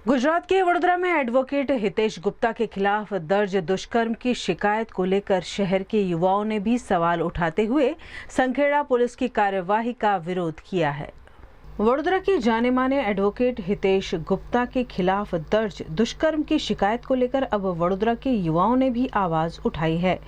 गुजरात के वडोदरा में एडवोकेट हितेश गुप्ता के खिलाफ दर्ज दुष्कर्म की शिकायत को लेकर शहर के युवाओं ने भी सवाल उठाते हुए संखेड़ा पुलिस की कार्यवाही का विरोध किया है। वडोदरा के जाने माने एडवोकेट हितेश गुप्ता के खिलाफ दर्ज दुष्कर्म की शिकायत को लेकर अब वडोदरा के युवाओं ने भी आवाज उठाई है।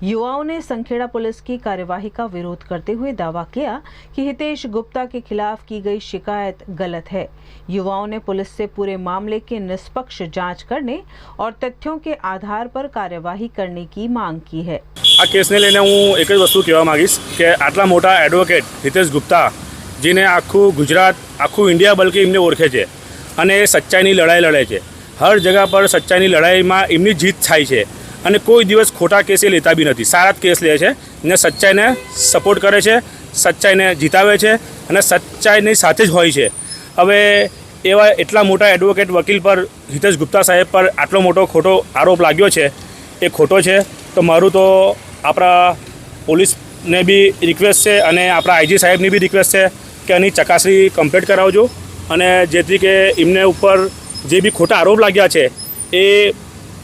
युवाओं ने संखेड़ा पुलिस की कार्यवाही का विरोध करते हुए दावा किया कि हितेश गुप्ता के खिलाफ की गई शिकायत गलत है। युवाओं ने पुलिस से पूरे मामले की निष्पक्ष जांच करने और तथ्यों के आधार पर कार्यवाही करने की मांग की है। आ केस ने लईने हूँ एक ज वस्तु कहेवा मांगीश के आटला मोटा एडवोकेट हितेश गुप्ता जेने आखू गुजरात आखू इंडिया बल्कि एमने ओळखे छे अने सच्चाईनी लड़ाई लड़े छे। हर जगह पर सच्चाईनी लड़ाईमां एमनी जीत थाय छे अने कोई दिवस खोटा केस लेता बी नथी। सारा केस ले छे ने सच्चाईने सपोर्ट करे छे, सच्चाईने जीतावे छे अने सच्चाईनी साथे ज होय छे। हवे एवा एटला मोटा एडवोकेट वकील पर हितेश गुप्ता साहेब पर आटलो मोटो खोटो आरोप लाग्यो छे ए खोटो छे। तो मारूँ तो आपणा पोलीस ने भी रिक्वेस्ट है और अपना आईजी साहेब ने भी रिक्वेस्ट है कि आनी चकासणी कम्प्लीट करावजो अने जेथी के एमने ऊपर जे भी खोटा आरोप लाग्या है ए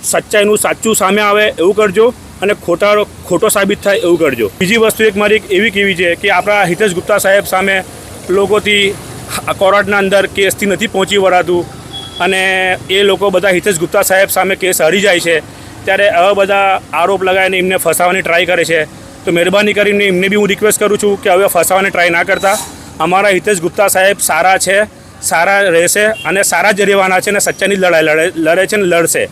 सच्चाईनु साचुं सामे आवे एवुं करजो अने खोटो साबित थाय एवुं करजो। बीजी वस्तु एक मारी एवी केवी छे कि आपणा हितेश गुप्ता साहेब सामे लोकोथी कोर्टना अंदर केसथी नथी पहोंची वळातुं अने ए लोको बधा हितेश गुप्ता साहेब सामे केस हरी जाय छे त्यारे आवा बधा आरोप लगावीने एमने फसावવાની ट्राय करे छे। तो मेहरबानी करीने एमने भी हूँ रिक्वेस्ट करूँ छूँ कि हवे फसावाने ट्राय ना करता। अमारा हितेश गुप्ता साहेब सारा छे, सारा रहेशे अने सारा ज रहेवाना छे ने सच्चाईनी लड़ाई लड़े छे ने लड़शे।